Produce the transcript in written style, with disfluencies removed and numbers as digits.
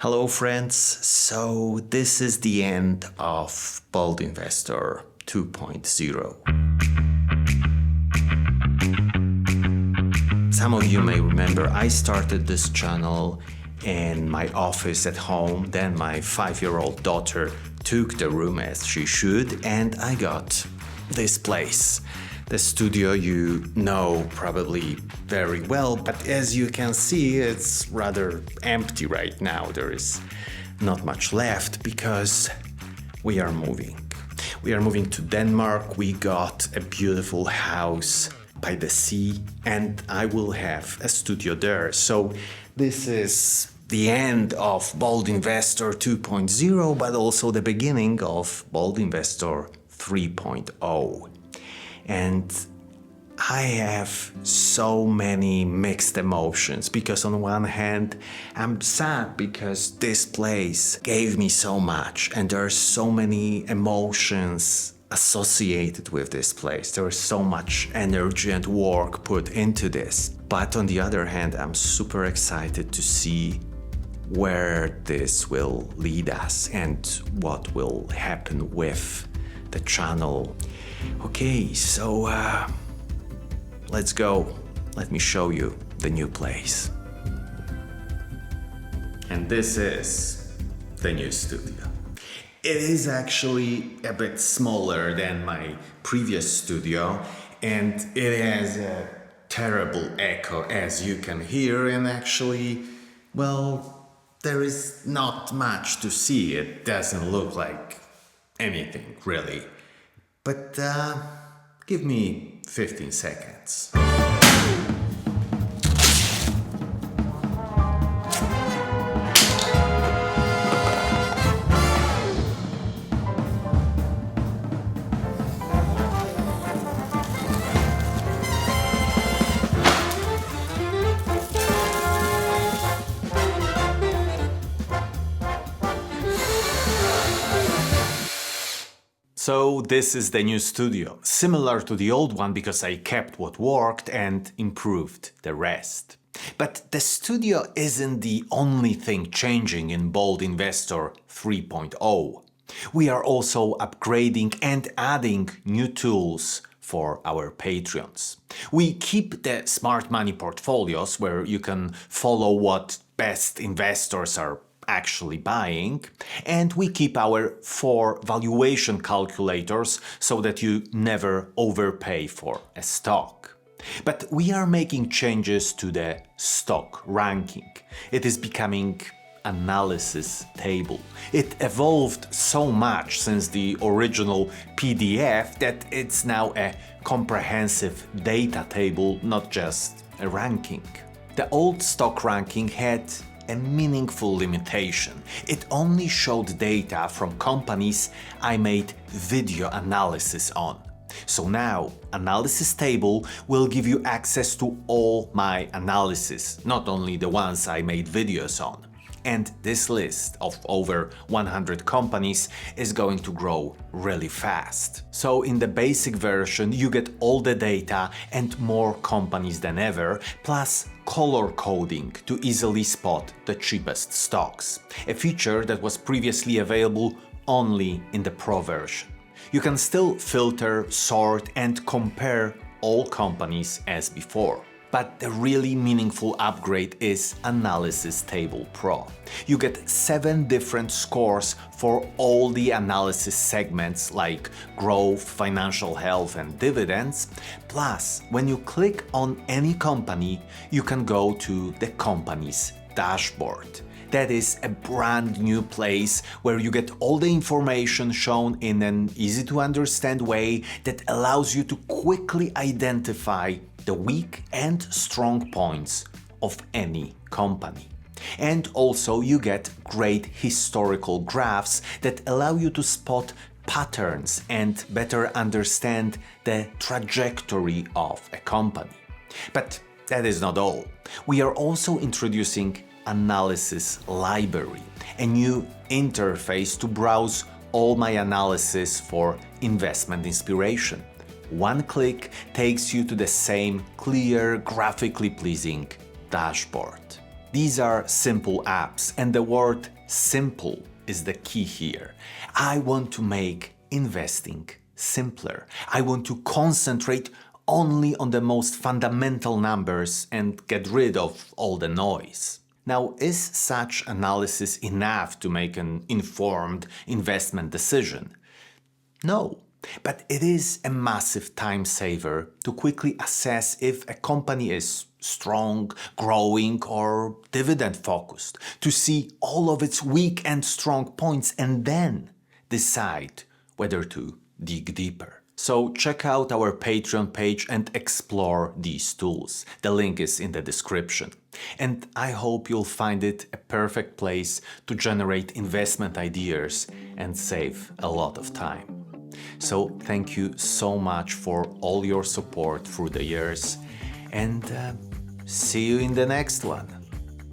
Hello friends, so this is the end of Bold Investor 2.0. Some of you may remember I started this channel in my office at home, then my 5-year-old daughter took the room as she should, and I got this place. The studio you know probably very well, but as you can see, it's rather empty right now. There is not much left because we are moving. We are moving to Denmark. We got a beautiful house by the sea, and I will have a studio there. So this is the end of Bold Investor 2.0, but also the beginning of Bold Investor 3.0. And I have so many mixed emotions because on one hand, I'm sad because this place gave me so much and there are so many emotions associated with this place. There is so much energy and work put into this. But on the other hand, I'm super excited to see where this will lead us and what will happen with the channel. Okay, so let's go. Let me show you the new place. And this is the new studio. It is actually a bit smaller than my previous studio, and it has a terrible echo, as you can hear, and actually, well, there is not much to see. It doesn't look like anything, really. But give me 15 seconds. So this is the new studio, similar to the old one because I kept what worked and improved the rest. But the studio isn't the only thing changing in Bold Investor 3.0. We are also upgrading and adding new tools for our Patreons. We keep the smart money portfolios where you can follow what best investors are actually buying, and we keep our 4 valuation calculators so that you never overpay for a stock. But we are making changes to the stock ranking. It is becoming analysis table. It evolved so much since the original PDF that it's now a comprehensive data table, not just a ranking. The old stock ranking had a meaningful limitation. It only showed data from companies I made video analysis on. So now, Analysis Table will give you access to all my analysis, not only the ones I made videos on. And this list of over 100 companies is going to grow really fast. So in the basic version, you get all the data and more companies than ever, plus color coding to easily spot the cheapest stocks, a feature that was previously available only in the Pro version. You can still filter, sort, and compare all companies as before. But the really meaningful upgrade is Analysis Table Pro. You get 7 different scores for all the analysis segments like growth, financial health, and dividends. Plus, when you click on any company, you can go to the company's dashboard. That is a brand new place where you get all the information shown in an easy to understand way that allows you to quickly identify the weak and strong points of any company. And also you get great historical graphs that allow you to spot patterns and better understand the trajectory of a company. But that is not all. We are also introducing Analysis Library, a new interface to browse all my analysis for investment inspiration. One click takes you to the same clear, graphically pleasing dashboard. These are simple apps, and the word simple is the key here. I want to make investing simpler. I want to concentrate only on the most fundamental numbers and get rid of all the noise. Now, is such analysis enough to make an informed investment decision? No, but it is a massive time saver to quickly assess if a company is strong, growing, or dividend focused, to see all of its weak and strong points and then decide whether to dig deeper. So check out our Patreon page and explore these tools. The link is in the description. And I hope you'll find it a perfect place to generate investment ideas and save a lot of time. So thank you so much for all your support through the years, and see you in the next one.